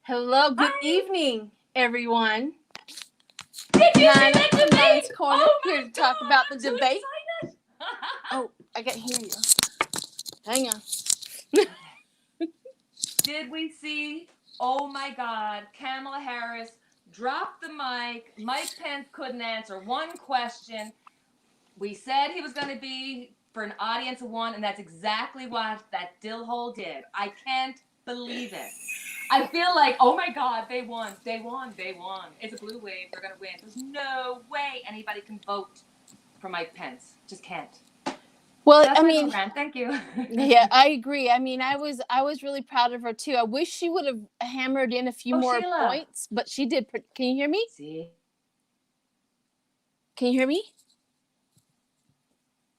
Hello, good Hi. evening, everyone. Did you see Nine that from Nine's debate? Corner, Oh here my to talk God, about the I'm so debate. excited. Oh, I can't hear you. Hang on. Okay. Did we see? Oh my God, Kamala Harris dropped the mic. Mike Pence couldn't answer one question. We said he was going to be for an audience of one, and that's exactly what that dillhole did. I can't believe it. I feel like, oh my God, they won. They won. They won. It's a blue wave. They're going to win. There's no way anybody can vote for Mike Pence. Just can't. Well, That's I my little mean, rant. Thank you. yeah, I agree. I mean, I was really proud of her too. I wish she would have hammered in a few Oh, more Sheila. points, but she did. Can you hear me? See? Can you hear me?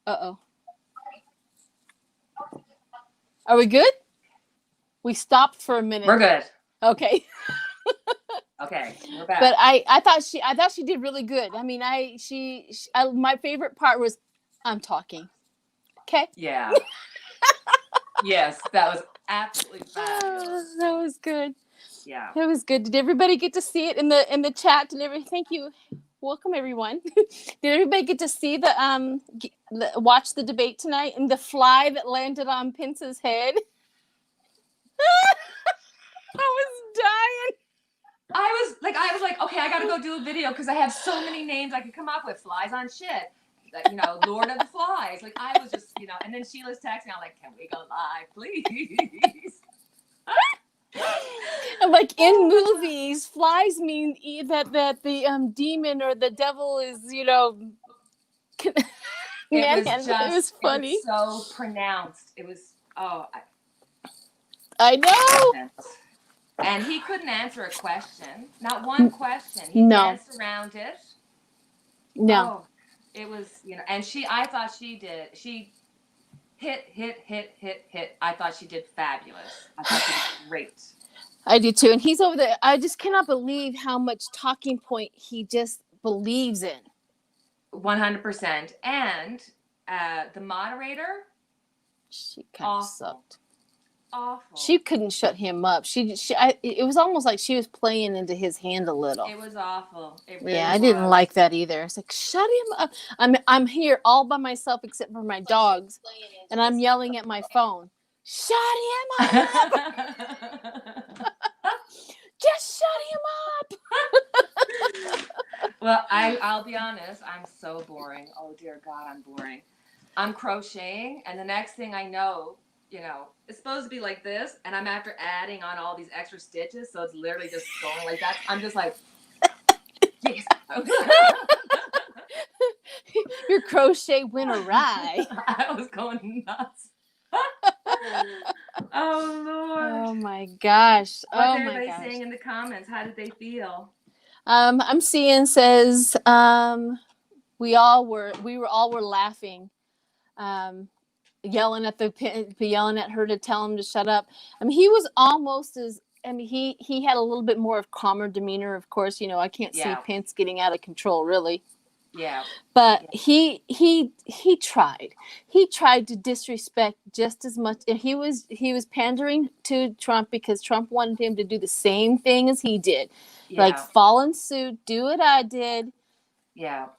Uh-oh. Are we good? We stopped for a minute. We're good. Okay. Okay, we're back. But I thought she did really good. I mean, my favorite part was I'm talking. Okay. Yeah. Yes, that was absolutely fabulous. That was good. Yeah. That was good. Did everybody get to see it in the chat and everything? Thank you. Welcome everyone. Did everybody get to see watch the debate tonight and the fly that landed on Pence's head? I was dying. I was like, okay, I gotta go do a video because I have so many names I could come up with. Flies on shit. Lord of the Flies. Like I was just, and then Sheila's texting. I'm like, can we go live, please? Like in movies, flies mean that the demon or the devil is manhandled. It was It funny. was so pronounced. It was I know. And he couldn't answer a question, not one question. He No. danced around it. No. Oh, it was, and I thought she did. She hit. I thought she did fabulous. I thought she did great. I do too. And he's over there. I just cannot believe how much talking point he just believes in. 100%. And the moderator, She kind of awful. sucked. Awful. She couldn't shut him up. It was almost like she was playing into his hand a little. It was awful. It really Yeah, I was. didn't like that either. It's like, shut him up. I'm here all by myself except for my dogs, and I'm yelling at my phone. Shut him up! Just shut him up! Well, I'll be honest. I'm so boring. Oh dear God, I'm boring. I'm crocheting, and the next thing I know, it's supposed to be like this, and I'm after adding on all these extra stitches, so it's literally just going like that. I'm just like, yes. Your crochet went awry. I was going nuts. Oh Lord. Oh my gosh. What's everybody saying in the comments? How did they feel? I'm seeing says we were laughing, yelling at her to tell him to shut up. I mean, he was almost as he had a little bit more of calmer demeanor. Of course, I can't see Pence getting out of control really. Yeah. But he tried. He tried to disrespect just as much. And he was pandering to Trump because Trump wanted him to do the same thing as he did. Yeah. Like fall in suit, do what I did. Yeah.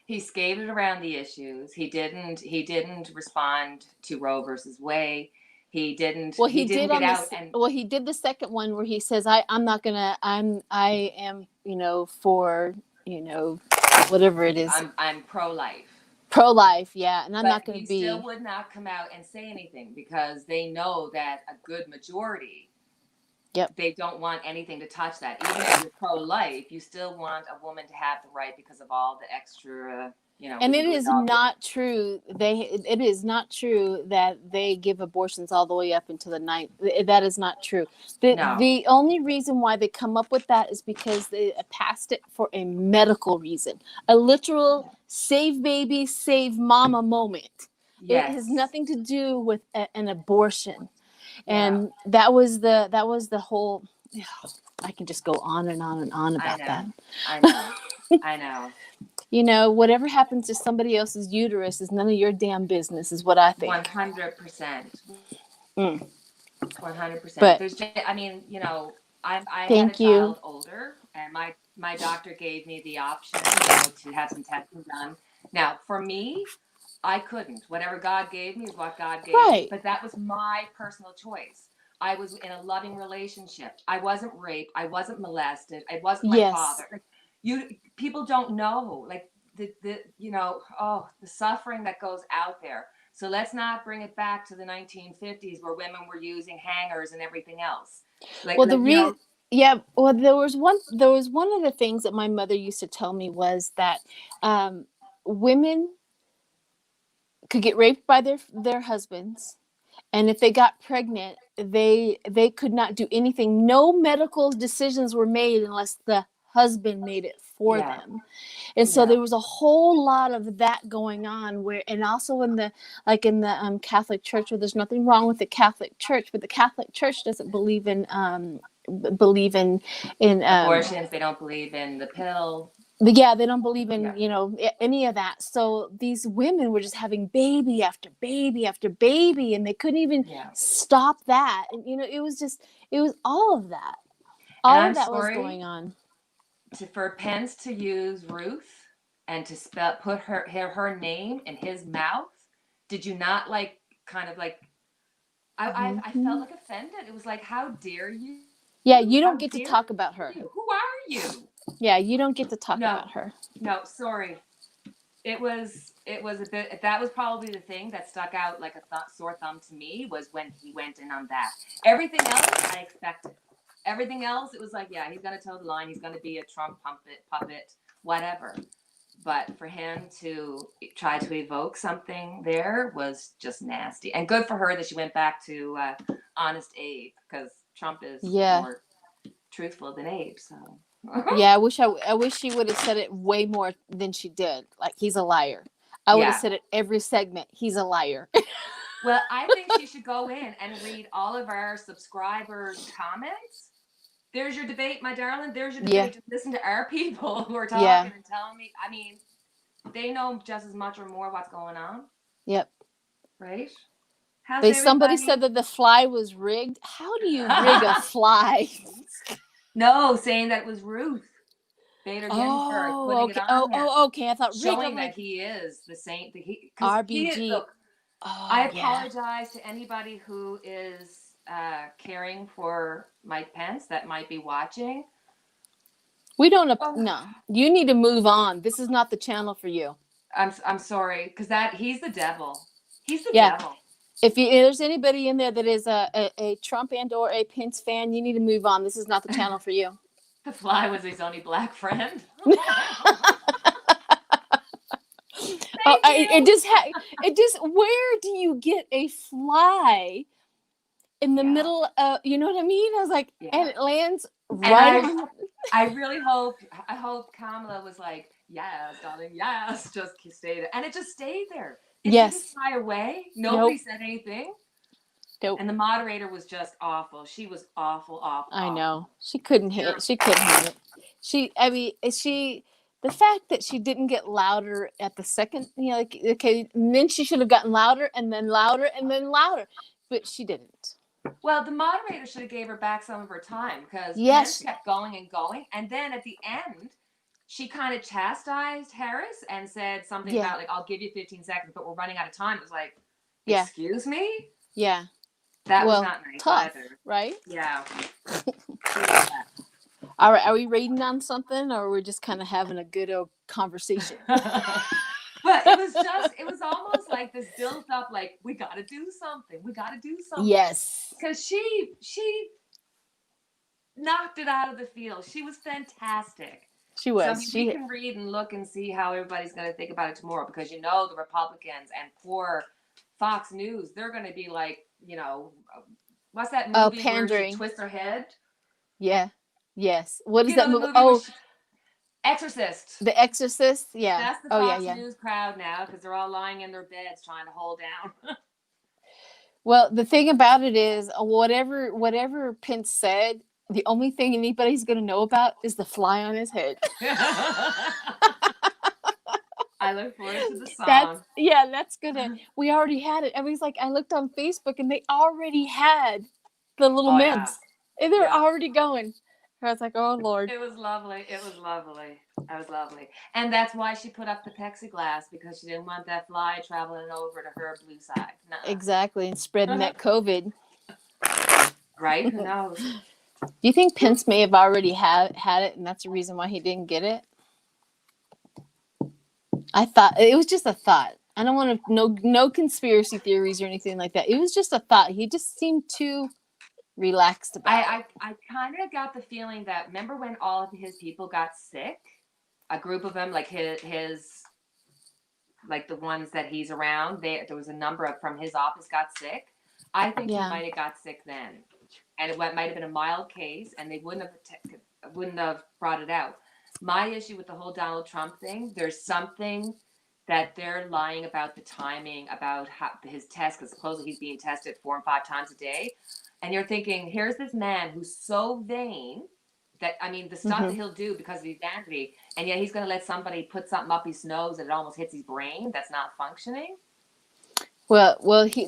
He skated around the issues. He didn't respond to Roe versus Wade. He didn't. Well, he did the second one where he says, I am, for, whatever it is. I'm pro-life. Pro-life, yeah, and I'm not going to be. He still would not come out and say anything because they know that a good majority. Yep. They don't want anything to touch that. Even if you're pro-life, you still want a woman to have the right because of all the extra. And it is not true. It is not true that they give abortions all the way up until the 9th. That is not true. The only reason why they come up with that is because they passed it for a medical reason, a literal save baby, save mama moment. Yes. It has nothing to do with an abortion, and that was the whole. I can just go on and on and on about that. I know. I know. Whatever happens to somebody else's uterus is none of your damn business, is what I think. 100%. 100%. But there's just, I had Thank a you. child older, and my doctor gave me the option, to have some testing done. Now, for me, I couldn't. Whatever God gave me is what God gave me. Right. But that was my personal choice. I was in a loving relationship. I wasn't raped. I wasn't molested. I wasn't my Yes. father. People don't know, like the the suffering that goes out there. So let's not bring it back to the 1950s where women were using hangers and everything else. Well, yeah. Well, there was one of the things that my mother used to tell me was that women could get raped by their husbands, and if they got pregnant, they could not do anything. No medical decisions were made unless the husband made it for them. And so there was a whole lot of that going on and also in the Catholic Church, where there's nothing wrong with the Catholic Church, but the Catholic Church doesn't believe in abortions. They don't believe in the pill. But yeah, they don't believe in any of that. So these women were just having baby after baby after baby, and they couldn't even stop that. And it was all of that. All of that was going on. For Pence to use Ruth and to put her name in his mouth, did you not I felt like offended. It was like, how dare you? Yeah, you don't get to talk about her. Who are you? Yeah, you don't get to talk about her. No, sorry. It was a bit. That was probably the thing that stuck out like a sore thumb to me, was when he went in on that. Everything else I expected. Everything else, it was like, yeah, he's going to toe the line. He's going to be a Trump puppet, whatever. But for him to try to evoke something there was just nasty. And good for her that she went back to Honest Abe, because Trump is more truthful than Abe. So yeah, I wish she would have said it way more than she did. Like, he's a liar. I would have said it every segment. He's a liar. Well, I think she should go in and read all of our subscribers' comments. There's your debate, my darling. There's your debate. Yeah. Just listen to our people who are talking and telling me. I mean, they know just as much or more what's going on. Yep. Right? Somebody said that the fly was rigged. How do you rig a fly? No, saying that it was Ruth Bader Ginsburg putting it on him. Okay. I thought showing that he is the saint. RBG. Look, I apologize to anybody who is caring for Mike Pence that might be watching. We don't. No, you need to move on. This is not the channel for you. I'm sorry, because he's the devil. He's the devil. If there's anybody in there that is a Trump and or a Pence fan, you need to move on. This is not the channel for you. The fly was his only black friend. It just where do you get a fly in the middle of, you know what I mean? I was like, and it lands right on. I hope Kamala was like, yes, darling, yes, just stay there. And it just stayed there. It didn't fly away. Nobody said anything. Nope. And the moderator was just awful. She was awful. I know. She couldn't hit. She couldn't hit it. The fact that she didn't get louder at the second, and then she should have gotten louder and then louder and then louder, but she didn't. Well, the moderator should have gave her back some of her time, because Pence kept going and going, and then at the end, she kind of chastised Harris and said something about I'll give you 15 seconds, but we're running out of time. It was like, excuse me? Yeah. That was not nice either. Right? Yeah. All right. Are we rating on something, or we're just kind of having a good old conversation? But it was almost like this built up, like, we got to do something. We got to do something. Yes. Because she knocked it out of the field. She was fantastic. She was. So, I mean, we can read and look and see how everybody's going to think about it tomorrow, because the Republicans and poor Fox News, they're going to be like, what's that movie pandering, where she twists her head? Yeah. Yes. What is that movie? Exorcist. The Exorcist. Yeah. That's the Fox News crowd now, because they're all lying in their beds trying to hold down. Well, the thing about it is, whatever Pence said, the only thing anybody's going to know about is the fly on his head. I look forward to the song. That's gonna. We already had it. I was like, I looked on Facebook and they already had the little mints. And they're already going. I was like, oh, Lord. It was lovely. It was lovely. It was lovely. And that's why she put up the plexiglass, because she didn't want that fly traveling over to her blue side. Nuh-uh. Exactly. And spreading that COVID. Right? Who knows? Do you think Pence may have already had it, and that's the reason why he didn't get it? I thought it was just a thought. I don't want to no conspiracy theories or anything like that. It was just a thought. He just seemed too relaxed about it. I kind of got the feeling that, remember when all of his people got sick? A group of them, like his like the ones that he's around, there was a number of from his office got sick. I think he might have got sick then, and it might have been a mild case, and they wouldn't have brought it out. My issue with the whole Donald Trump thing, there's something that they're lying about the timing, about how his test, because supposedly he's being tested 4 and 5 times a day. And you're thinking, here's this man who's so vain that, I mean, the stuff that he'll do because of his vanity, and yet he's going to let somebody put something up his nose and it almost hits his brain that's not functioning. Well,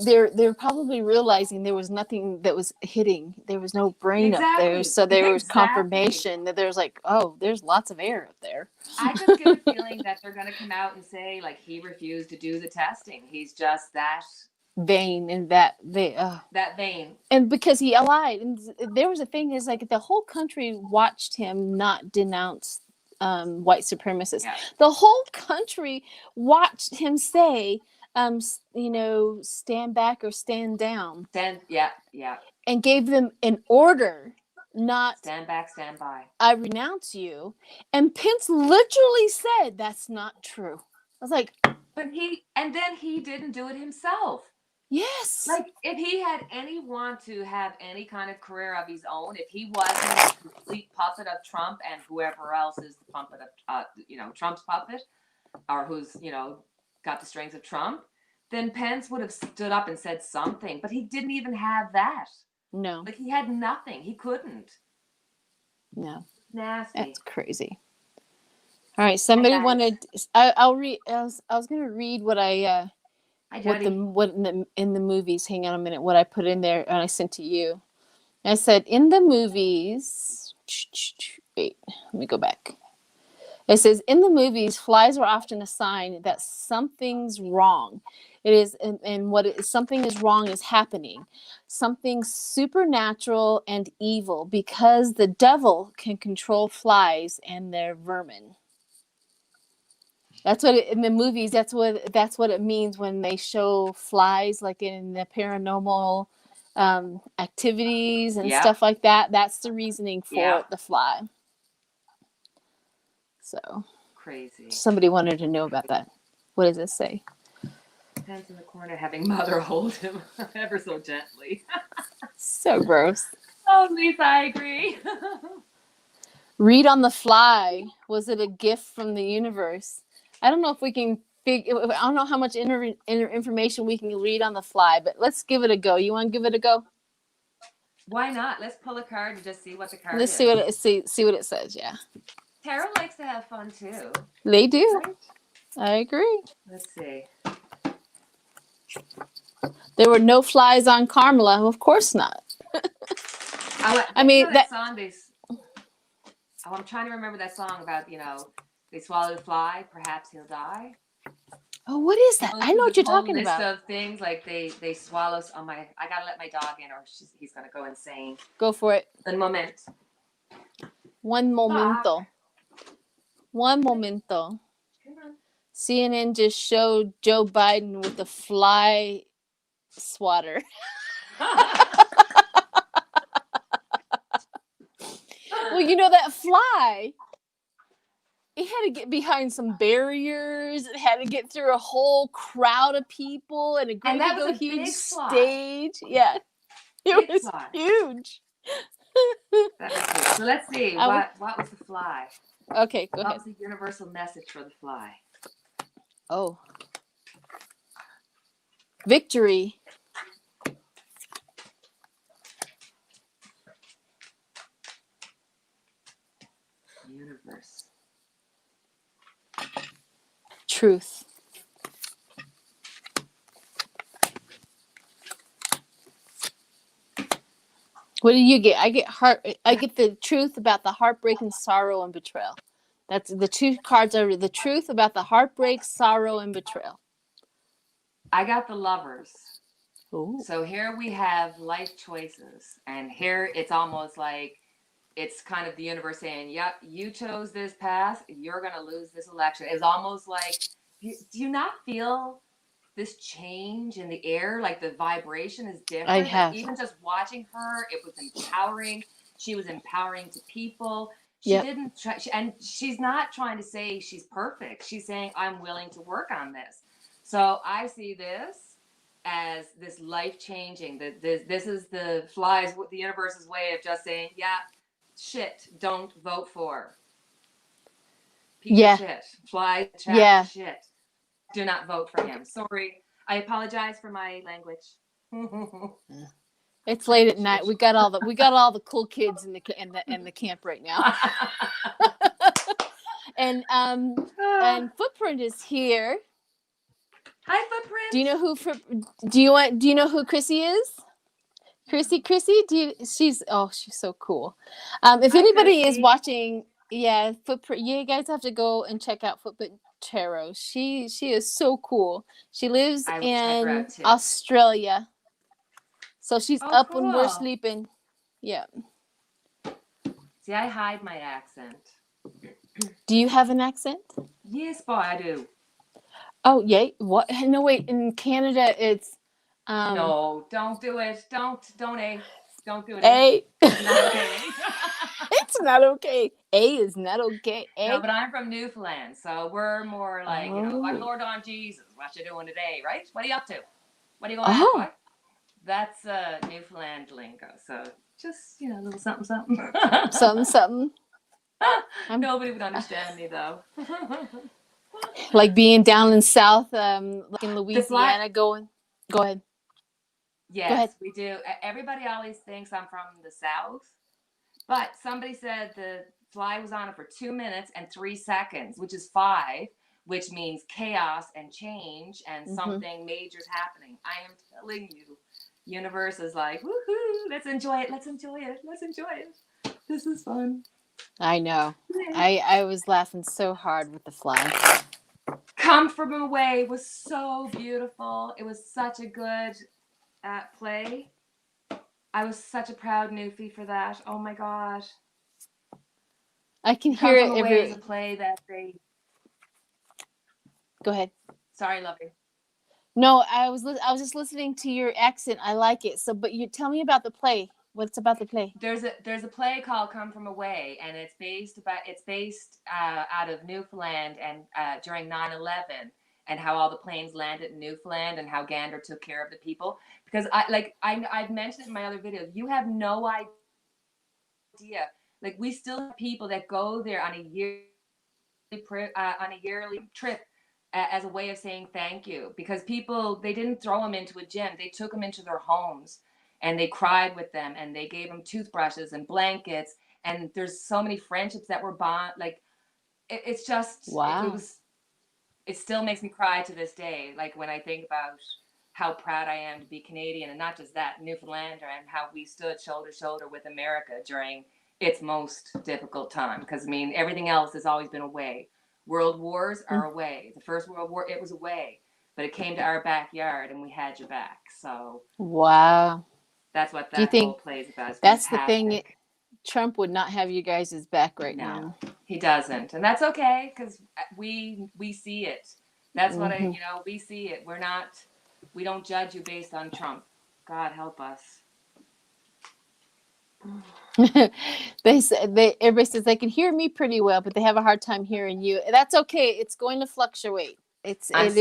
they're probably realizing there was nothing that was hitting. There was no brain up there, so there was confirmation that there's like, oh, there's lots of air up there. I just get a feeling that they're going to come out and say, like, he refused to do the testing. He's just that vain, and that vain, and because he lied. And there was a thing is like the whole country watched him not denounce white supremacists. Yeah. The whole country watched him say, stand back or stand down. Yeah. And gave them an order, not stand back, stand by. I renounce you. And Pence literally said that's not true. I was like, but then he didn't do it himself. Yes. Like, if he had any want to have any kind of career of his own, if he wasn't a complete puppet of Trump and whoever else is the puppet of, Trump's puppet, or who's, got the strings of Trump, then Pence would have stood up and said something. But he didn't even have that. No. Like, he had nothing. He couldn't. No. Nasty. That's crazy. All right. Somebody wanted. I'll read. I was going to read what what in the movies. Hang on a minute. What I put in there and I sent to you. I said in the movies. Wait. Let me go back. It says in the movies, flies are often a sign that something's wrong. It is, and something is wrong is happening. Something supernatural and evil, because the devil can control flies and their vermin. That's what in the movies. That's what it means when they show flies, like in the paranormal activities and stuff like that. That's the reasoning for the fly. So crazy. Somebody wanted to know about that. What does it say? Pence in the corner having mother hold him ever so gently. So gross. Oh, Lisa, I agree. Read on the fly. Was it a gift from the universe? I don't know if we can I don't know how much information we can read on the fly, but let's give it a go. You want to give it a go? Why not? Let's pull a card and just see what the card is. Let's see what it says. Yeah. Tarot likes to have fun too. They do. Right? I agree. Let's see. There were no flies on Carmela. Of course not. I mean that song. I'm trying to remember that song about they swallowed a fly. Perhaps he'll die. Oh, what is that? I know what you're talking about. List of things like they swallow. I gotta let my dog in, or he's gonna go insane. Go for it. Un moment. One momento. One momento. CNN just showed Joe Biden with the fly swatter. Well, that fly, it had to get behind some barriers. It had to get through a whole crowd of people and a huge stage. Yeah, it was huge. So let's see. What was the fly? Okay, go ahead. What was the universal message for the fly? Oh. Victory. Universe. Truth. What do you get? I get the truth about the heartbreak and sorrow and betrayal. That's the two cards are the truth about the heartbreak, sorrow, and betrayal. I got the Lovers. Ooh. So here we have life choices, and here it's almost like it's kind of the universe saying, "Yep, you chose this path. You're gonna lose this election." It's almost like, do you not feel this change in the air? Like the vibration is I different. Like have. even just watching her, it was empowering. She was empowering to people. She Yep. didn't try, and she's not trying to say she's perfect. She's saying, "I'm willing to work on this." So I see this as this life changing. That this is the flies, the universe's way of just saying, "Yeah, shit, don't vote for. Piece of shit. Flies, chat, shit. Do not vote for him." Sorry. I apologize for my language. It's late at night. We got all the cool kids in the camp right now. And Footprint is here. Hi, Footprint. Do you know who Chrissy is? Chrissy, she's so cool. If anybody is watching, Footprint, you guys have to go and check out Footprint Tarot. She is so cool. She lives in Australia. So she's up when we're sleeping. Yeah. See, I hide my accent. Do you have an accent? Yes, boy, I do. Oh, yeah. What? No, wait. In Canada, it's. No, don't do it. Don't A. Don't do it. A. It's not okay. It's not okay. A is not okay. A. No, but I'm from Newfoundland, so we're more like, our Lord on Jesus. What you doing today, right? What are you up to? What are you going at, boy? That's Newfoundland lingo. So just, a little something, something. something. Nobody would understand me, though. Like being down in South, like in Louisiana, Go ahead. Yes, we do. Everybody always thinks I'm from the South, but somebody said the fly was on it for 2 minutes and 3 seconds, which is 5, which means chaos and change and something major is happening. I am telling you, universe is like, woohoo, let's enjoy it, let's enjoy it, let's enjoy it. This is fun. I know. I was laughing so hard with the fly. Come From Away was so beautiful. It was such a good play. I was such a proud newfie for that. Oh my gosh. I can hear it every is a play that they. Go ahead. Sorry, lovey. No, I was just listening to your accent. I like it. So, but you tell me about the play. What's about the play? There's a play called Come From Away, and it's based out of Newfoundland and during 9/11 and how all the planes landed in Newfoundland and how Gander took care of the people. Because I've mentioned it in my other videos. You have no idea. Like we still have people that go there on a yearly trip as a way of saying thank you, because people, they didn't throw them into a gym. They took them into their homes and they cried with them and they gave them toothbrushes and blankets. And there's so many friendships that were bond. Like it's just, wow. It still makes me cry to this day. Like when I think about how proud I am to be Canadian, and not just that, Newfoundlander, and how we stood shoulder to shoulder with America during its most difficult time. Because I mean, everything else has always been away. World wars are away. The First World War, it was away, but it came to our backyard and we had your back. So wow, that's what that whole play is about. That's the thing. Trump would not have you guys' back right now. He doesn't, and that's okay because we see it. That's what we see it. We don't judge you based on Trump. God help us. Everybody says they can hear me pretty well, but they have a hard time hearing you. That's okay. It's going to fluctuate. It is what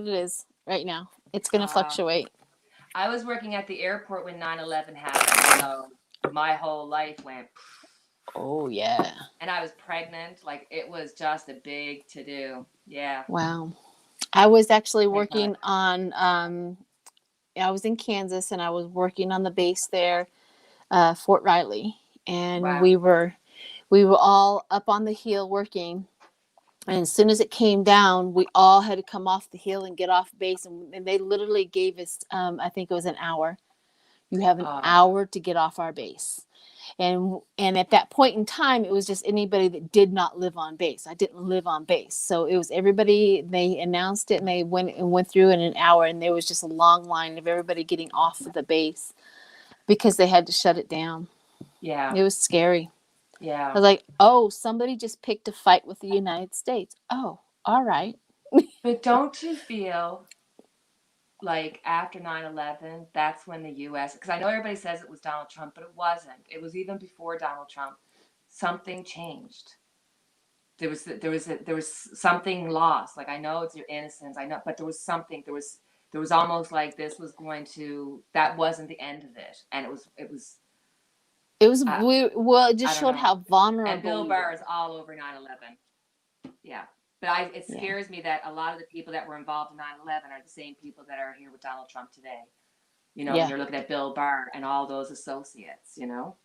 it is right now. It's going to fluctuate. I was working at the airport when 9/11 happened, so my whole life went. Oh yeah. And I was pregnant. Like it was just a big to do. Yeah. Wow. I was actually working on. I was in Kansas and I was working on the base there, Fort Riley, and we were all up on the hill working, And as soon as it came down, we all had to come off the hill and get off base. And they literally gave us, I think it was an hour. You have an hour to get off our base. And at that point in time, it was just anybody that did not live on base. I didn't live on base. So it was everybody. They announced it and they went through in an hour. And there was just a long line of everybody getting off of the base because they had to shut it down. Yeah. It was scary. Yeah. I was like, oh, somebody just picked a fight with the United States. Oh, all right. But don't you feel like after 9/11, that's when the U.S., because I know everybody says it was Donald Trump, but it wasn't. It was even before Donald Trump. Something changed. There was something lost. Like, I know it's your innocence. I know, but there was something. There was almost like this was going to. That wasn't the end of it, and it was. Well, it just showed how vulnerable. And Bill Barr is all over 9/11. Yeah. But it scares me that a lot of the people that were involved in 9/11 are the same people that are here with Donald Trump today. You know, when you're looking at Bill Barr and all those associates, you know?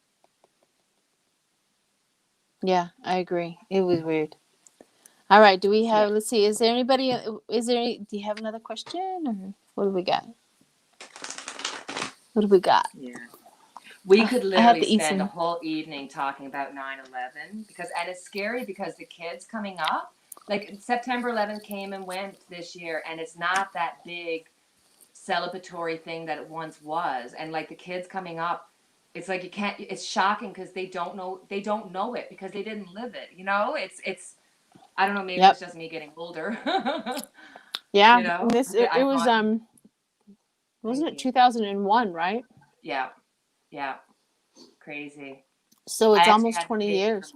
Yeah, I agree. It was weird. All right. Do we have, let's see, do you have another question? Or what do we got? What do we got? Yeah. We could literally spend a whole evening talking about 9/11 and it's scary because the kids coming up, like September 11th came and went this year, and it's not that big celebratory thing that it once was. And like the kids coming up, it's like it's shocking because they don't know it because they didn't live it. You know, it's I don't know, maybe it's just me getting older. Yeah, you know? Wasn't it 2001, right? Yeah. Yeah. Crazy. So it's almost 20 years.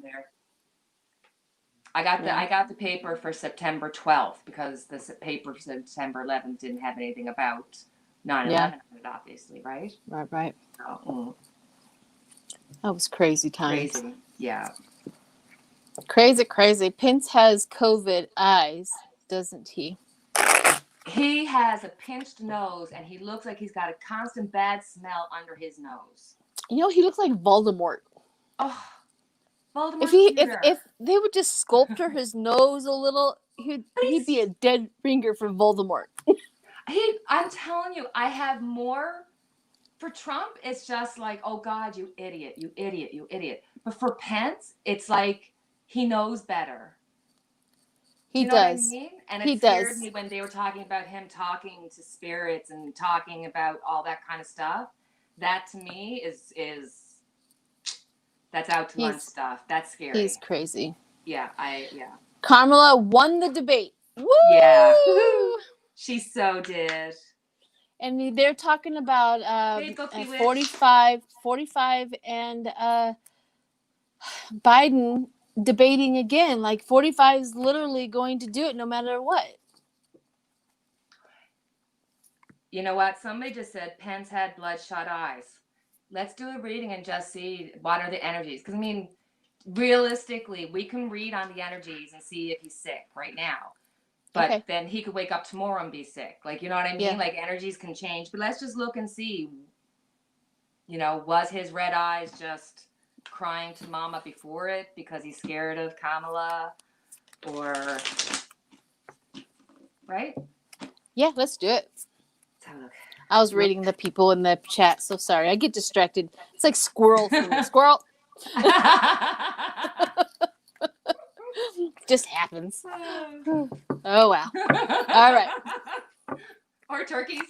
I got the paper for September 12th because the paper for September 11th didn't have anything about 9/11 obviously, right? Right. Oh. That was crazy times. Crazy. Yeah. Crazy. Pence has COVID eyes, doesn't he? He has a pinched nose, and he looks like he's got a constant bad smell under his nose. You know, he looks like Voldemort. Oh, Voldemort. If they would just sculpture his nose a little, he'd be a dead finger for Voldemort. I'm telling you, I have more. For Trump, it's just like, oh God, you idiot, you idiot, you idiot. But for Pence, it's like he knows better. He you know does. What I mean? And it scared me when they were talking about him talking to spirits and talking about all that kind of stuff. That to me is that's out to lunch stuff. That's scary. He's crazy. Yeah, Kamala won the debate. Woo! Yeah. She so did. And they're talking about 45 and Biden debating again. Like 45 is literally going to do it no matter what. You know what? Somebody just said Pence had bloodshot eyes. Let's do a reading and just see what are the energies. Because, I mean, realistically, we can read on the energies and see if he's sick right now. But then he could wake up tomorrow and be sick. Like, you know what I mean? Yeah. Like, energies can change. But let's just look and see, you know, was his red eyes just crying to mama before it because he's scared of Kamala? Or, right? Yeah, let's do it. Look. I was reading the people in the chat, so sorry. I get distracted. It's like squirrel for me. Squirrel. Just happens. Oh, wow. All right. Or turkeys.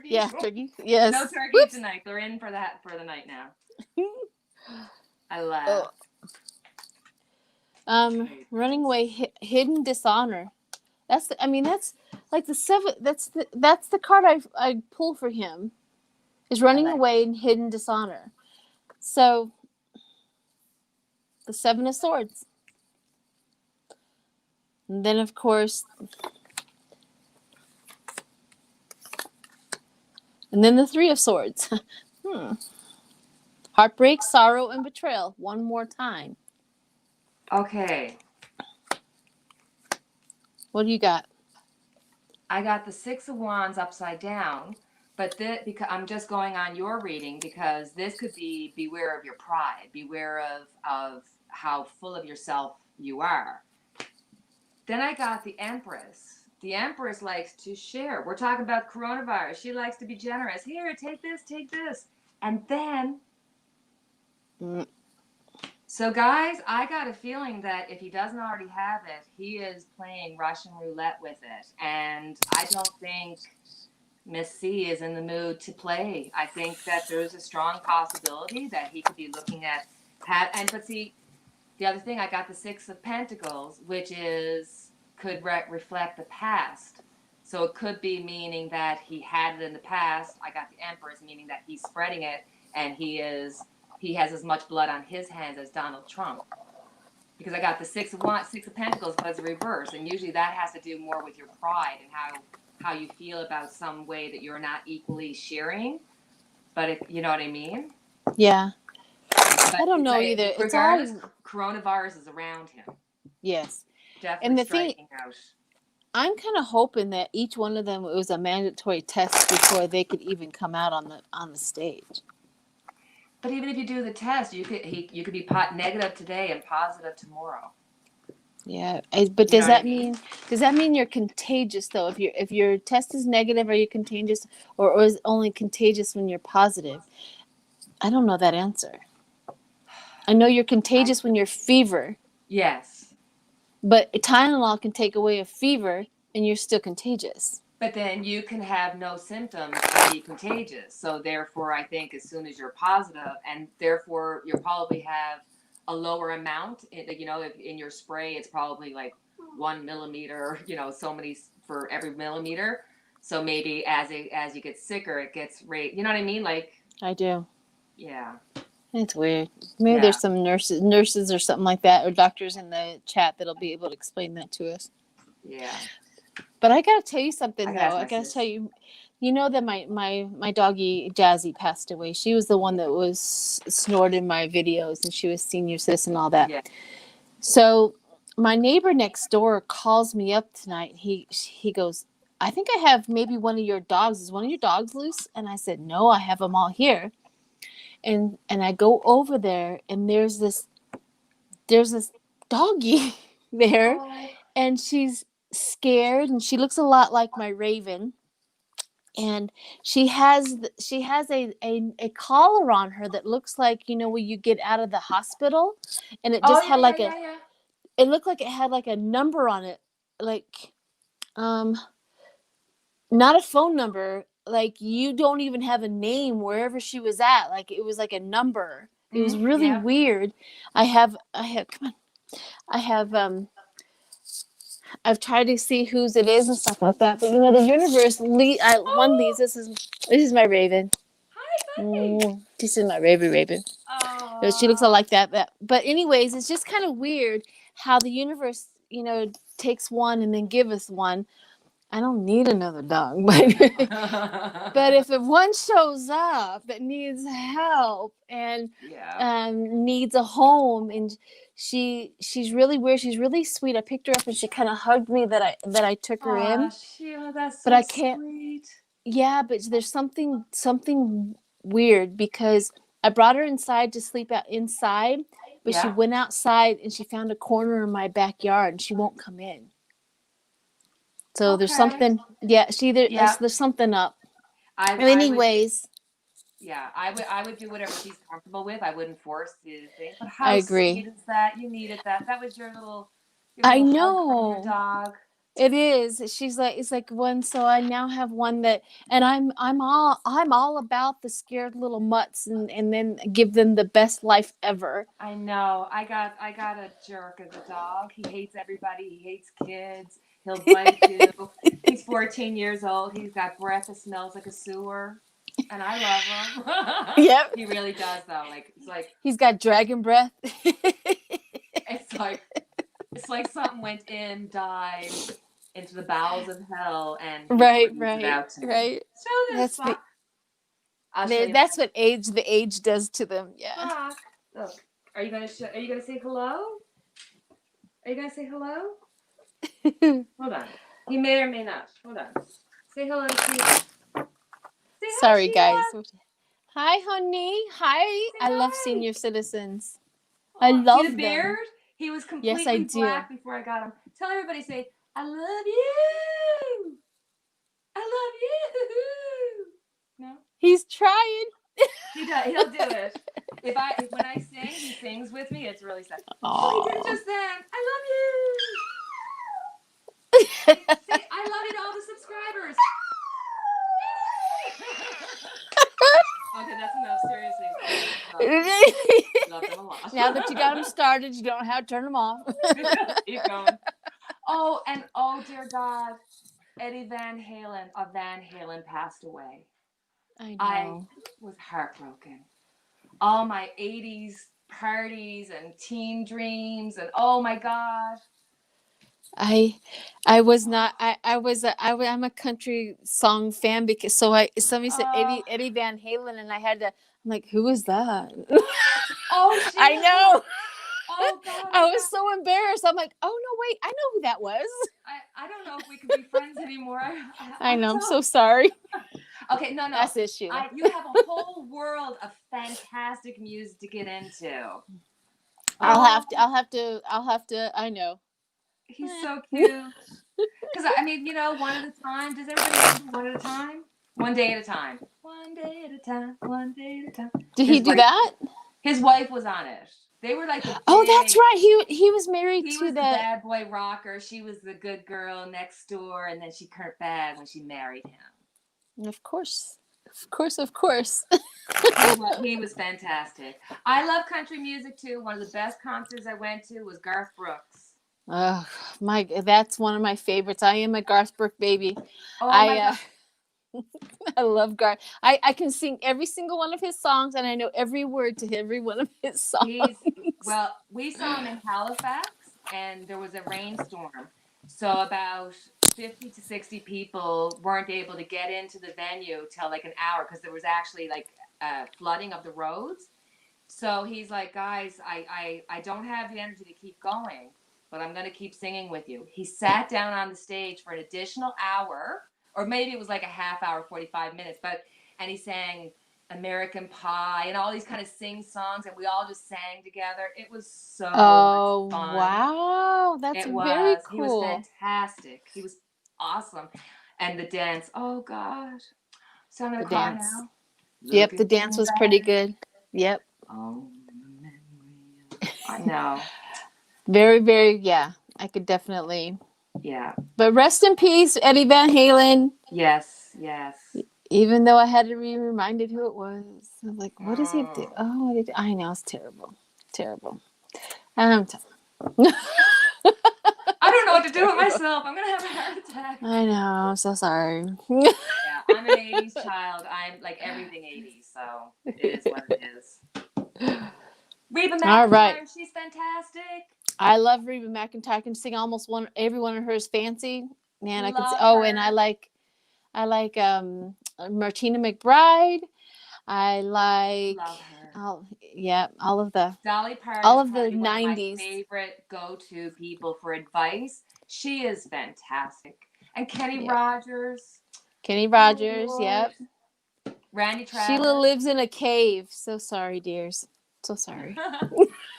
Yeah, turkey. Yes. No turkey tonight. They're in for the night now. I laugh. Running away, hidden dishonor. That's like the seven. That's the card I pull for him. Is running away and hidden dishonor. So the 7 of Swords. And then of course, and then the 3 of Swords. Heartbreak, sorrow, and betrayal. One more time. Okay. What do you got? I got the 6 of Wands upside down, but because I'm just going on your reading because this could be beware of your pride, beware of how full of yourself you are. Then I got the Empress. The Empress likes to share. We're talking about coronavirus. She likes to be generous. Here, take this, take this. And then, so guys, I got a feeling that if he doesn't already have it, he is playing Russian roulette with it. And I don't think Miss C is in the mood to play. I think that there's a strong possibility that he could be looking at, but see, the other thing, I got the Six of Pentacles, which could reflect the past. So it could be meaning that he had it in the past. I got the Empress, meaning that he's spreading it, and he has as much blood on his hands as Donald Trump. Because I got the Six of Pentacles, but it's reverse, and usually that has to do more with your pride and how you feel about some way that you're not equally sharing. But if you know what I mean? Yeah. But I don't know either. Regardless, coronavirus is around him. Yes. Definitely And the striking out. I'm kind of hoping that each one of them was a mandatory test before they could even come out on the stage. But even if you do the test, you could be negative today and positive tomorrow. Yeah, but does that mean you're contagious though? If your test is negative, are you contagious, or is it only contagious when you're positive? I don't know that answer. I know you're contagious when you're fever. Yes. But Tylenol can take away a fever, and you're still contagious. But then you can have no symptoms and be contagious. So therefore, I think as soon as you're positive, and therefore you'll probably have a lower amount. If in your spray, it's probably like 1 millimeter. So many for every millimeter. So maybe as you get sicker, it gets rate. You know what I mean? Like I do. Yeah. It's weird. Maybe there's some nurses or something like that, or doctors in the chat that'll be able to explain that to us. Yeah. But I gotta tell you something though. I gotta tell you, that my doggy Jazzy passed away. She was the one that was snored in my videos, and she was senior citizen and all that. Yeah. So my neighbor next door calls me up tonight. He goes, I think I have maybe one of your dogs. Is one of your dogs loose? And I said, no, I have them all here. And I go over there, and there's this doggy there, and she's scared, and she looks a lot like my Raven, and she has a collar on her that looks like when you get out of the hospital, and it just had it looked like it had like a number on it, like not a phone number, like you don't even have a name wherever she was at, like it was like a number. It was really weird. I have come on. I've tried to see whose it is and stuff like that, but the universe one leads. This is my Raven. Hi, buddy. This is my Raven. Oh. She looks like that. But anyways, it's just kind of weird how the universe, takes one and then give us one. I don't need another dog, but if one shows up that needs help and needs a home, and she's really weird. She's really sweet. I picked her up and she kind of hugged me that I took her in. Sheila, that's but I can't. Sweet. Yeah, but there's something weird because I brought her inside to sleep out inside, but she went outside and she found a corner in my backyard and she won't come in. So there's something, there's something up. Anyways. I would do whatever she's comfortable with. I wouldn't force the thing. But how I agree. Sweet is that? You needed that. That was your little I know. Hug from your dog. It is. It's like one. So I now have one that, and I'm all about the scared little mutts and then give them the best life ever. I know. I got a jerk as a dog. He hates everybody. He hates kids. He'll bite you. He's 14 years old. He's got breath that smells like a sewer. And I love him. Yep. He really does though. It's like he's got dragon breath. It's like something went in, died into the bowels of hell, and right. So that's what the age does to them. Yeah. Look, are you gonna say hello? Are you gonna say hello? Hold on. He may or may not. Hold on. Say hello to Sheila. Sorry, guys. Hi, honey. Hi. I love senior citizens. I love them. Beard? He was Yes, I completely do. black before I got him. Tell everybody, say, I love you. I love you. No? He's trying. He does. He'll do it. When I sing, he sings with me. It's really sad. Oh, he did Aw. just then. I love you. Say, I love you to all the subscribers. Okay, that's enough. Seriously. Love them a lot. Now that you got them started, you don't have to turn them off. Keep going. Oh, and oh dear God, Eddie Van Halen of Van Halen passed away. I know. I was heartbroken. All my 80s parties and teen dreams, and oh my God. I was not. I'm a country song fan because somebody said Eddie Van Halen, and I had to. I'm like, who is that? Oh, I know. Oh God. I was so embarrassed. I'm like, oh no, wait, I know who that was. I don't know if we can be friends anymore. I know. I'm so sorry. Okay, no. That's it, Sheila. You have a whole world of fantastic music to get into. I'll have to. I know. He's so cute. Because I mean, one at a time. Does everybody do one at a time? One day at a time. One day at a time. One day at a time. Did he do that? His wife was on it. They were like the big, oh, that's right. He was married he to was the bad boy rocker. She was the good girl next door, and then she turned bad when she married him. Of course. He was fantastic. I love country music too. One of the best concerts I went to was Garth Brooks. Oh that's one of my favorites. I am a Garth Brooks baby. Oh my God. I love Garth. I can sing every single one of his songs, and I know every word to every one of his songs. Well, we saw him in Halifax, and there was a rainstorm. So about 50 to 60 people weren't able to get into the venue till like an hour because there was actually like flooding of the roads. So he's like, guys, I don't have the energy to keep going, but I'm going to keep singing with you. He sat down on the stage for an additional hour, or maybe it was like a half hour, 45 minutes, and he sang American Pie and all these kind of sing songs, and we all just sang together. It was so much fun. Wow, that's very cool. He was fantastic. He was awesome. And the dance, oh God. So I'm going to cry now. Yep, the dance was pretty good. Yep. Oh, I know. Very, very, yeah. I could definitely. Yeah. But rest in peace, Eddie Van Halen. Yes. Even though I had to be reminded who it was. I was like, what does he do? Oh, I know, it's terrible. I don't know what to do with myself. I'm going to have a heart attack. I know. I'm so sorry. Yeah, I'm an 80s child. I'm like everything 80s, so it is what it is. Reba McEntire, all right. She's fantastic. I love Reba McEntire. I can sing almost every one of hers fancy. Man, I can sing. Her. And I like Martina McBride. I like love her. All of the Dolly Parton. All of the 90s. One of my favorite go-to people for advice. She is fantastic. And Kenny Rogers. Yep. Randy Travis. Sheila lives in a cave. So sorry, dears. So sorry.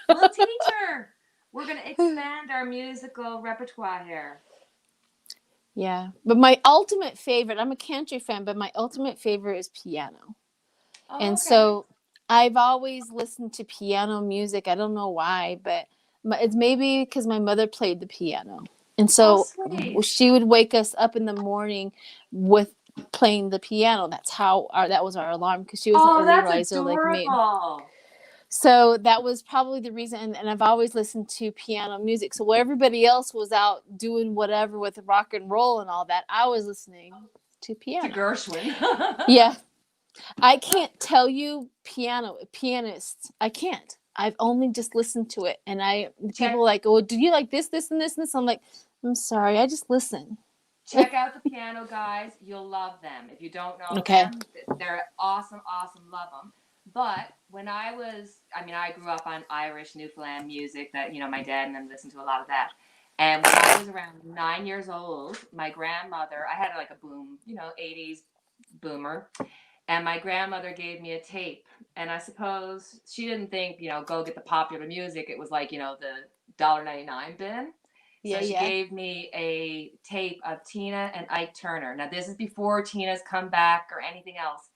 We'll teach her. We're going to expand our musical repertoire here. Yeah. But my ultimate favorite, I'm a country fan, but my ultimate favorite is piano. Oh, and so I've always listened to piano music. I don't know why, but it's maybe because my mother played the piano. And so she would wake us up in the morning with playing the piano. That's that was our alarm, because she was an early riser like me. So that was probably the reason. And I've always listened to piano music. So while everybody else was out doing whatever with rock and roll and all that, I was listening to piano. To Gershwin. Yeah. I can't tell you pianists. I can't. I've only just listened to it. And people are like, oh, do you like this, and this? I'm like, I'm sorry. I just listen. Check out the piano guys. You'll love them. If you don't know them, they're awesome. Love them. But when I grew up on Irish Newfoundland music that, my dad and them listened to a lot of that. And when I was around 9 years old, my grandmother, I had like a boom, 80s boomer. And my grandmother gave me a tape. And I suppose she didn't think, go get the popular music. It was like, the $1.99 bin. Yeah, So she yeah. gave me a tape of Tina and Ike Turner. Now, this is before Tina's come back or anything else.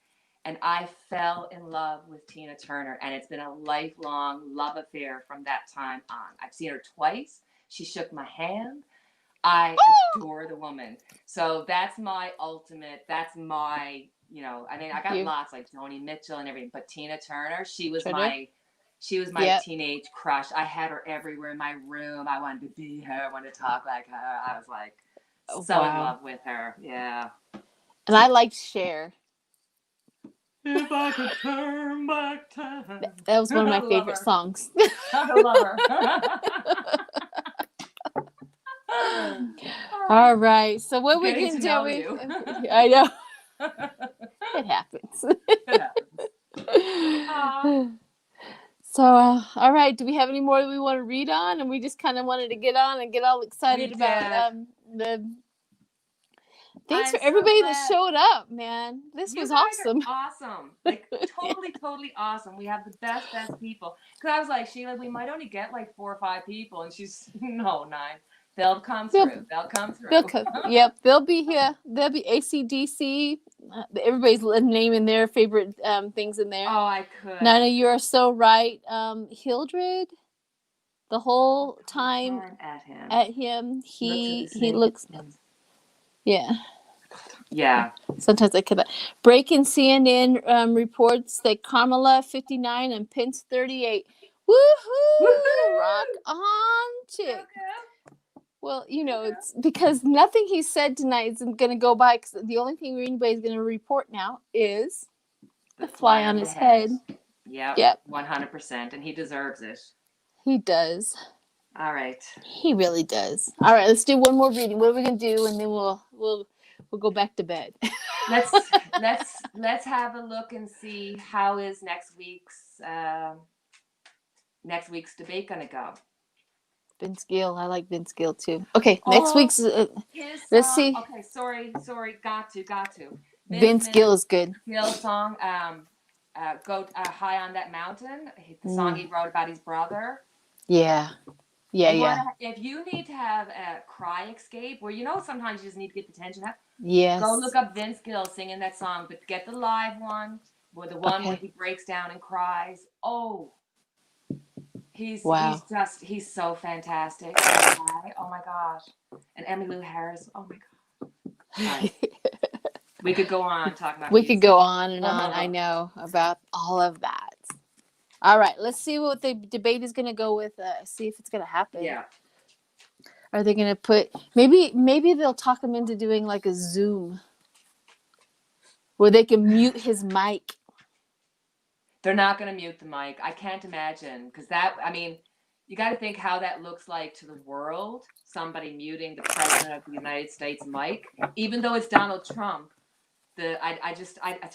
And I fell in love with Tina Turner. And it's been a lifelong love affair from that time on. I've seen her twice. She shook my hand. I adore the woman. So that's my ultimate, that's my, you know, I mean, I got lots like Joni Mitchell and everything, but Tina Turner, she was my teenage crush. I had her everywhere in my room. I wanted to be her. I wanted to talk like her. I was like so in love with her. Yeah. And I liked Cher. If I could turn back time. That was one of my favorite songs. I love her. All right. So what we can do? I know. It happens. It happens. So, all right. Do we have any more that we want to read on? And we just kind of wanted to get on and get all excited about the. Thanks for everybody that showed up, man. This was awesome. Awesome. Like totally awesome. We have the best people. Because I was like, Sheila, we might only get like 4 or 5 people. And she's, no, 9. They'll come through. Yep, they'll be here. There'll be ACDC. Everybody's naming their favorite things in there. Oh, I could. Nana, you are so right. Hildred, the whole time at him, he looks. Yeah. Sometimes I could. Breaking CNN reports that Carmela 59 and Pence 38. Woohoo! Rock on, chick. Okay. Well, you know, it's because nothing he said tonight isn't going to go by. Because the only thing anybody's going to report now is the fly on his head. Yep. 100%, and he deserves it. He does. All right. He really does. All right, let's do one more reading. What are we going to do, and then we'll go back to bed. let's have a look and see how is next week's debate going to go. Vince Gill. I like Vince Gill too. Okay, next week's. Let's see. Okay, sorry. Got to. Vince Gill is good. Gill song. Go High on That Mountain. The song he wrote about his brother. Yeah. If you need to have a cry escape, where you know sometimes you just need to get the tension out. Yes. Go look up Vince Gill singing that song, but get the live one, or the one where he breaks down and cries. Oh. He's so fantastic. Oh my gosh. And Emmylou Harris. Oh my god. We could go on talking about We could go on and on. I know about all of that. All right, let's see what the debate is going to go with. See if it's going to happen. Yeah. Are they going to put maybe they'll talk him into doing like a Zoom where they can mute his mic. They're not going to mute the mic. I can't imagine because you got to think how that looks like to the world. Somebody muting the president of the United States mic, even though it's Donald Trump. There's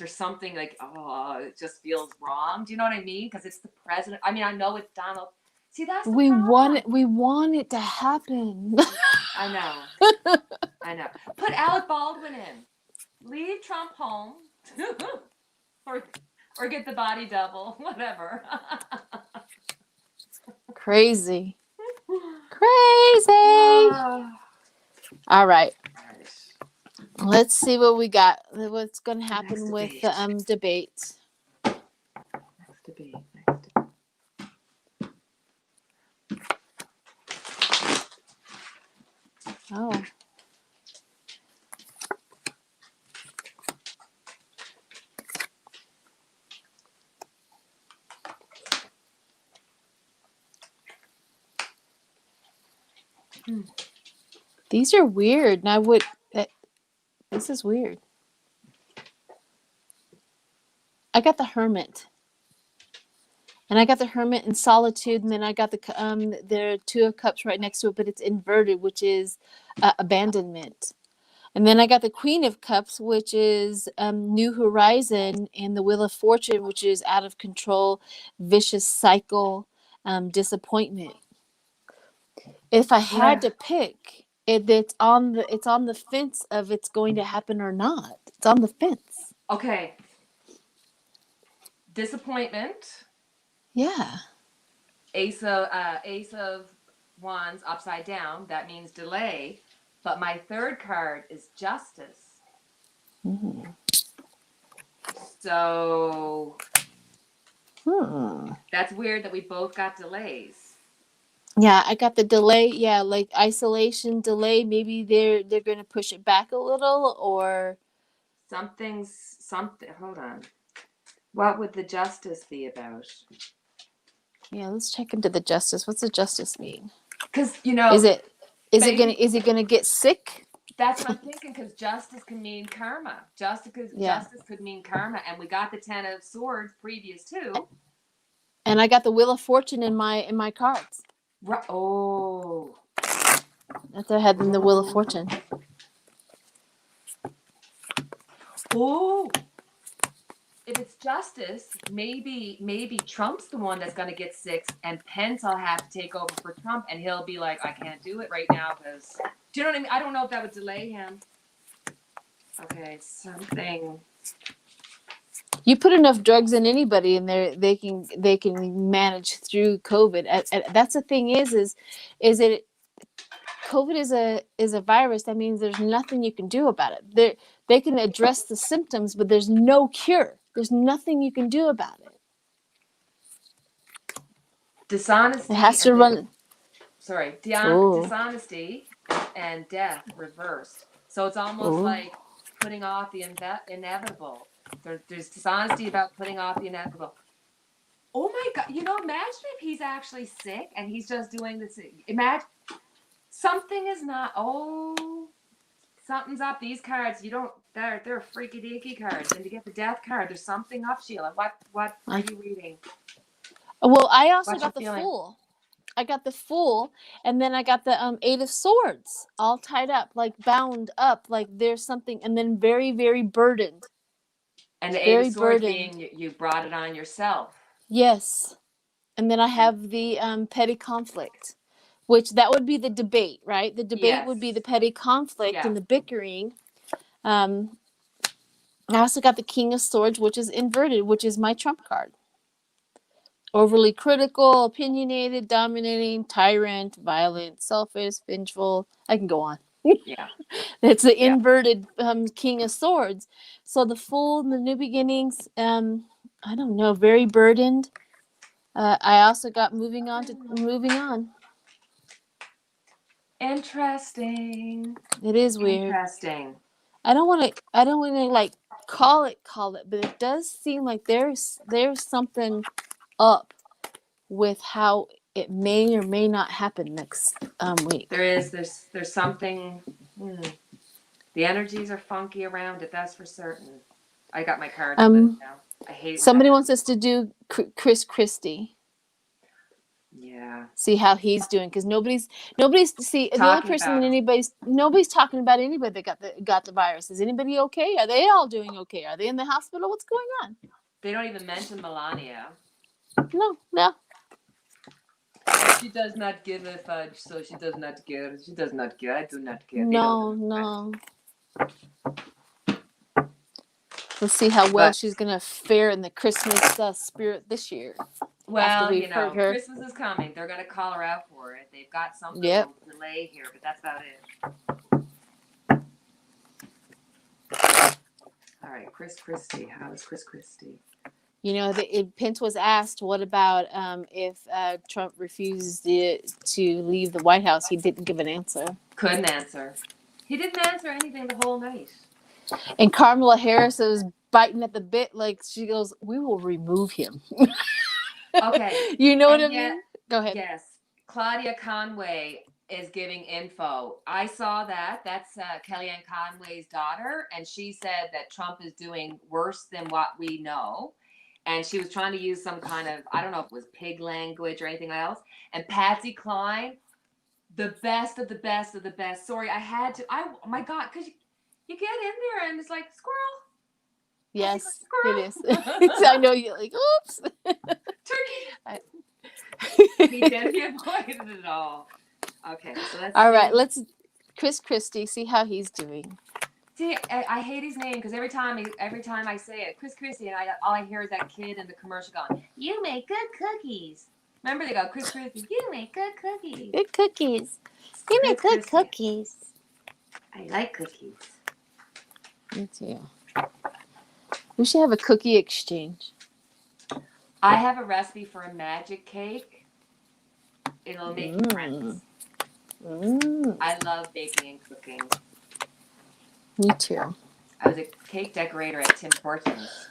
something like, it just feels wrong. Do you know what I mean? Because it's the president. I mean, I know it's Donald. See, that's the problem. We want it to happen. I know. Put Alec Baldwin in. Leave Trump home. Or get the body double, whatever. Crazy. All right. Let's see what we got. What's going to happen with the debate. Next debate. Oh. These are weird, and this is weird. I got the Hermit, and I got the Hermit in Solitude, and then I got the Two of Cups right next to it, but it's inverted, which is abandonment. And then I got the Queen of Cups, which is New Horizon, and the Wheel of Fortune, which is out of control, vicious cycle, disappointment. If I had to pick, it's on the fence of it's going to happen or not. It's on the fence. Okay. Disappointment. Yeah. Ace of Wands upside down. That means delay. But my third card is Justice. Mm. So Hmm. that's weird that we both got delays. Yeah, I got the delay. Yeah, like isolation delay. Maybe they're gonna push it back a little, or Something. Hold on. What would the Justice be about? yeah. Let's check into the justice. What's the justice mean? Because Is it maybe is it gonna get sick? that's what I'm thinking. Because justice can mean karma. Yeah. Justice could mean karma, and we got the Ten of Swords previous too. And I got the Wheel of Fortune in my cards. Oh. That's I had in the Wheel of Fortune. Oh. If it's Justice, maybe Trump's the one that's going to get sick, and Pence will have to take over for Trump, and he'll be like, I can't do it right now because. Do you know what I mean? I don't know if that would delay him. Okay, something. You put enough drugs in anybody, and they can manage through COVID. That's the thing is it COVID is a virus. That means there's nothing you can do about it. They can address the symptoms, but there's no cure. There's nothing you can do about it. Dishonesty. It has to run. Oh, Dishonesty and death reversed. So it's almost oh. like putting off the inevitable. There's dishonesty about putting off the inevitable. Oh my God! Imagine if he's actually sick and he's just doing this. Imagine something is not. Oh, something's up. These cards, you don't. They're freaky deaky cards. And to get the death card, there's something up, Sheila. What are you reading? Well, I also What's got the your feeling? Fool. I got the Fool, and then I got the Eight of Swords, all tied up, like bound up, like there's something, and then very, very burdened. And the Eight of Very Swords burdened. being you brought it on yourself. Yes, and then I have the petty conflict, which that would be the debate, right? The debate would be the petty conflict and the bickering. I also got the King of Swords, which is inverted, which is my trump card. Overly critical, opinionated, dominating, tyrant, violent, selfish, vengeful. I can go on. Yeah. It's the inverted King of Swords. So the Fool, the new beginnings, I don't know, very burdened. I also got moving on. Interesting. It is weird. Interesting. I don't want to like call it, but it does seem like there's something up with how it may or may not happen next week. There's something. The energies are funky around it. That's for certain. I got my card now. I hate. Somebody wants us to do Chris Christie. Yeah. See how he's doing, because nobody's see the only person nobody's talking about anybody that got the virus. Is anybody okay? Are they all doing okay? Are they in the hospital? What's going on? They don't even mention Melania. No. She does not give a fudge, so she does not care. She does not care. I do not care. No. Let's see how well she's gonna fare in the Christmas spirit this year. Well, Christmas is coming. They're gonna call her out for it. They've got some delay here, but that's about it. All right, Chris Christie. How is Chris Christie? Pence was asked, what about if Trump refuses to leave the White House? He didn't give an answer. Couldn't answer. He didn't answer anything the whole night. And Kamala Harris was biting at the bit, like she goes, "We will remove him." Okay. You know what I mean? Go ahead. Yes. Claudia Conway is giving info. I saw that. That's Kellyanne Conway's daughter, and she said that Trump is doing worse than what we know. And she was trying to use some kind of, I don't know if it was pig language or anything else. And Patsy Cline, the best of the best of the best. Sorry, I had to. Oh my God, because you get in there and it's like, squirrel. Yes, squirrel. It is. I know you're like, oops. Turkey. He avoided it all. Okay, so that's all right. Let's Chris Christie, see how he's doing. See, I hate his name because every time I say it, Chris Christie, and all I hear is that kid in the commercial going, "You make good cookies." Remember, they go, Chris Christie, you make good cookies. Good cookies. You make good cookies. I like cookies. Me too. We should have a cookie exchange. I have a recipe for a magic cake. It'll make you friends. I love baking and cooking. Me too. I was a cake decorator at Tim Hortons.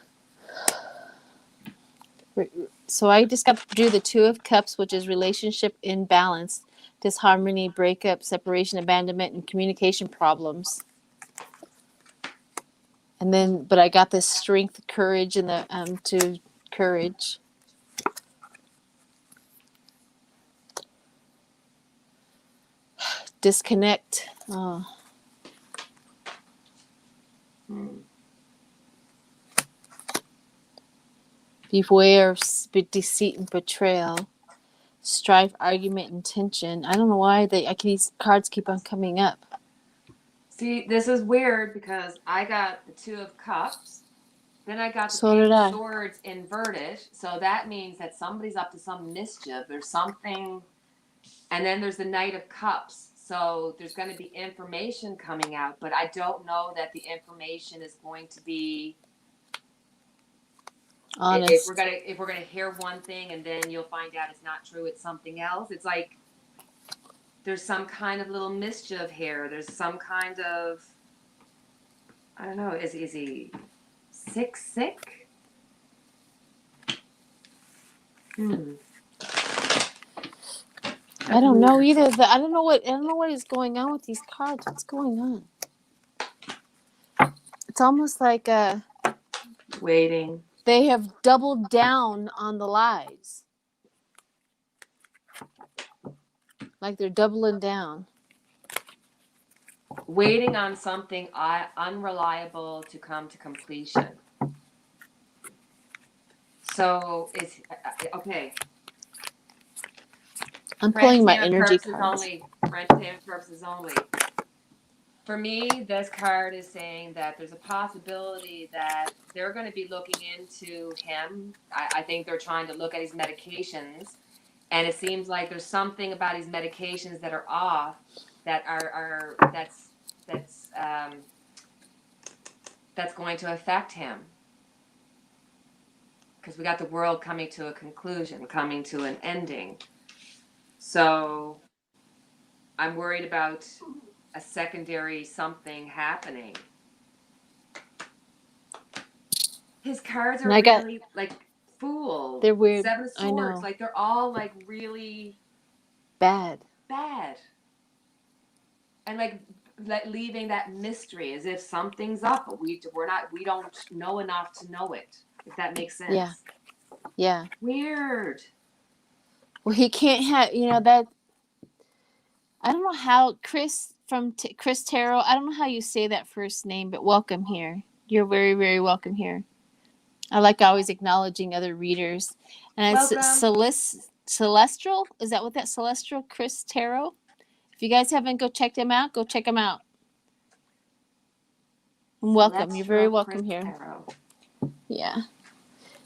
So I just got to do the Two of Cups, which is relationship imbalance, disharmony, breakup, separation, abandonment, and communication problems. And then, but I got this strength, courage, and the to courage. Disconnect. Oh. Beware of deceit and betrayal. Strife, argument, and tension. I don't know why these cards keep on coming up. See, this is weird because I got the Two of Cups. Then I got the Page of Swords inverted. So that means that somebody's up to some mischief. There's something. And then there's the Knight of Cups. So there's going to be information coming out. But I don't know that the information is going to be honest. If we're gonna hear one thing and then you'll find out it's not true, it's something else. It's like there's some kind of little mischief here. There's some kind of, I don't know. Is he sick? I don't know either. I don't know what is going on with these cards. What's going on? It's almost like waiting. They have doubled down on the lies. Like they're doubling down. Waiting on something unreliable to come to completion. So it's okay. I'm pulling my energy cards. French purposes only. For me, this card is saying that there's a possibility that they're going to be looking into him. I think they're trying to look at his medications, and it seems like there's something about his medications that are off, that's going to affect him. Because we got the world coming to a conclusion, coming to an ending. So I'm worried about a secondary something happening. His cards are really like Fool. They're weird. Seven of Swords. I know. Like they're all like really bad. And like leaving that mystery as if something's up, but we don't know enough to know it. If that makes sense. Yeah. Weird. Well, he can't have, that. I don't know how Chris from Chris Tarot. I don't know how you say that first name, but welcome here. You're very, very welcome here. I like always acknowledging other readers. And it's Celestial. Is that what that Celestial Chris Tarot? If you guys haven't go check him out, go check him out. And welcome. You're very welcome here. Tarot. Yeah.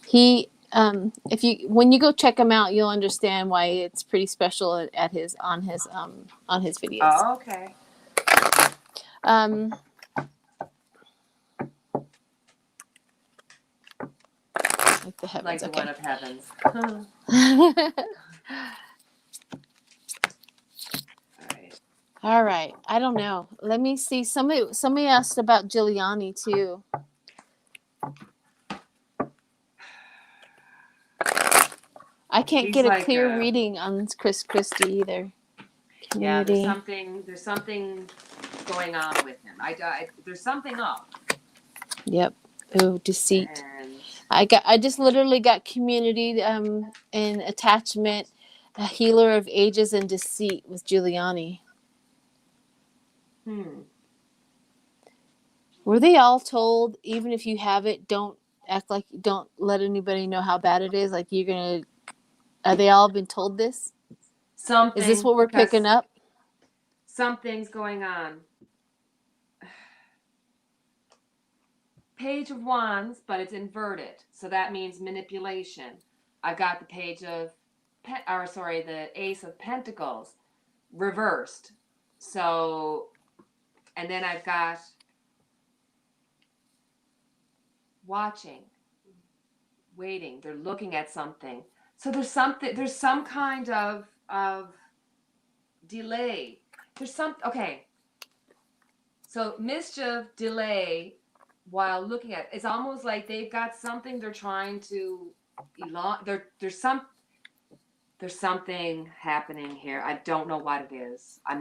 He when you go check him out, you'll understand why it's pretty special on his videos. Oh, okay. Like the heavens. Like the one of heavens. All right. I don't know. Let me see. Somebody asked about Giuliani too. I can't get a clear reading on Chris Christie either. Yeah, there's something going on with him. There's something up. Yep. Oh, deceit. I just literally got community and attachment, a healer of ages and deceit with Giuliani. Were they all told, even if you have it, don't let anybody know how bad it is? Like are they all been told this? Something. Is this what we're picking up? Something's going on. Page of Wands, but it's inverted. So that means manipulation. I've got the Page of the Ace of Pentacles reversed. So, and then I've got watching, waiting. They're looking at something. So there's some kind of delay. Okay. So mischief, delay, while looking at, it's almost like they've got something they're trying to there's something happening here. I don't know what it is. I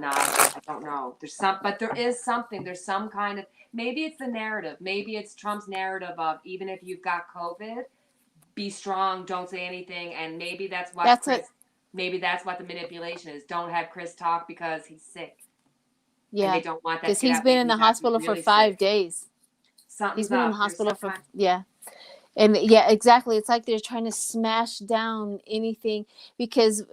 don't know. But there is something. There's some kind of, maybe it's the narrative. Maybe it's Trump's narrative of, even if you've got COVID, be strong, don't say anything. And maybe that's what maybe that's what the manipulation is. Don't have Chris talk because he's sick. Yeah. And they don't want that because he's been in the hospital for 5 days. Something's he's been up. in the hospital for yeah. And yeah, exactly. It's like they're trying to smash down anything because,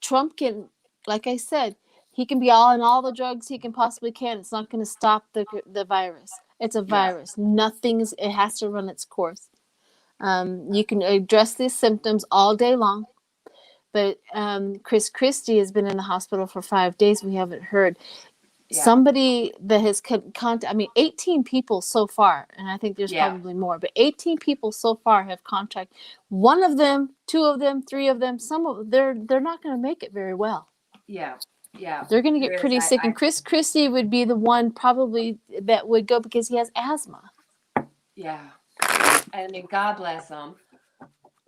Trump can, like I said, he can be on all the drugs he can possibly can. It's not going to stop the virus. It's a virus. It has to run its course. You can address these symptoms all day long. But Chris Christie has been in the hospital for 5 days. We haven't heard. Somebody that has 18 people so far, and I think there's probably more, but 18 people so far have contacted. One of them, 2 of them, 3 of them, they're not going to make it very well. Yeah. They're going to get pretty sick. And Chris Christie would be the one probably that would go because he has asthma. Yeah. I mean, God bless him.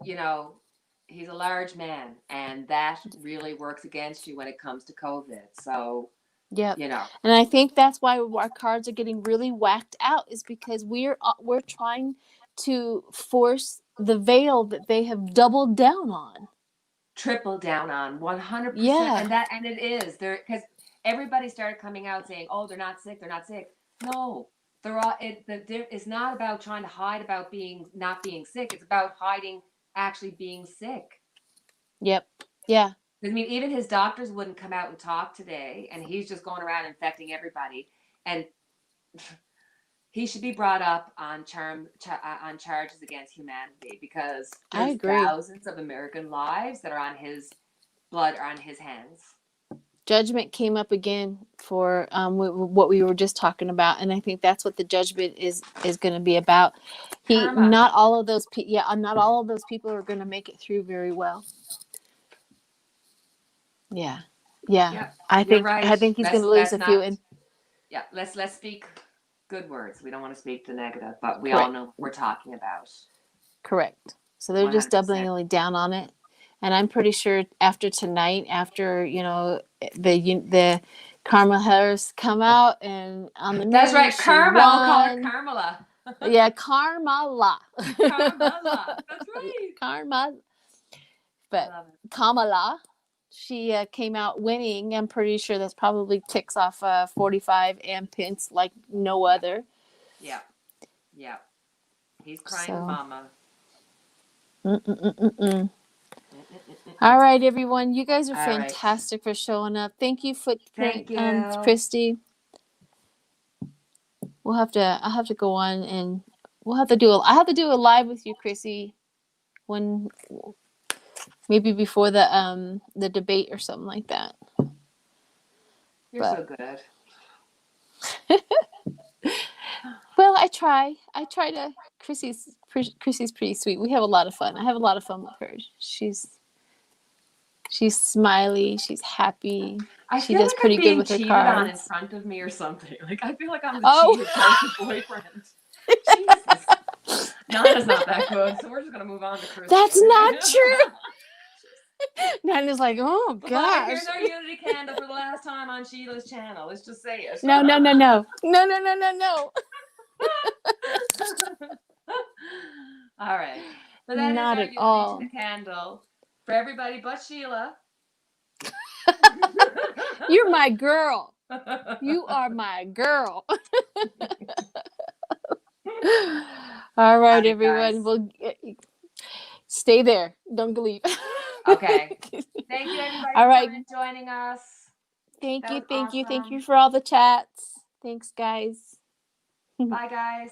He's a large man, and that really works against you when it comes to COVID. So, yeah, and I think that's why our cards are getting really whacked out, is because we're trying to force the veil that they have doubled down on, triple down on 100%. Yeah, and it is there, because everybody started coming out saying, "Oh, they're not sick. No, they're all. It's not about trying to hide about not being sick. It's about hiding actually being sick. Yep. Yeah. I mean, even his doctors wouldn't come out and talk today, and he's just going around infecting everybody. And he should be brought up on charges against humanity, because there's thousands of American lives that are on his blood, are on his hands. Judgment came up again for what we were just talking about, and I think that's what the judgment is going to be about. Not all of those people are going to make it through very well. Yeah. I think he's going to lose a few. And let's speak good words. We don't want to speak the negative, but we all know what we're talking about. Correct. So they're 100%. Just doubling down on it. And I'm pretty sure after tonight, after the Kamala Harris come out and on the news, that's right, Karma. We'll call her Kamala. Yeah, Kamala. Kamala. That's right. Kamala. But Kamala, she came out winning. I'm pretty sure that's probably ticks off 45 and Pence like no other. Yeah. He's crying, Mama. All right, everyone. You guys are fantastic for showing up. Thank you, Footprint, Christy. I'll have to go on, and I have to do a live with you, Chrissy, when maybe before the debate or something like that. You're so good. Well, I try to. Chrissy's pretty sweet. We have a lot of fun. I have a lot of fun with her. She's smiley. She's happy. She does pretty good with her cards. On in front of me or something. Like, I feel like I'm the cheated boyfriend. Jesus. Nana's not that good, so we're just gonna move on to Chris. That's not true. Nana's like, oh gosh. Here's our unity candle for the last time on Sheila's channel. Let's just say it. No. All right. So that not is our unity candle for everybody but Sheila. You're my girl. You are my girl. All right, everyone. We'll stay there. Don't leave. Okay. Thank you, everybody, for joining us. Thank you for all the chats. Thanks, guys. Bye, guys.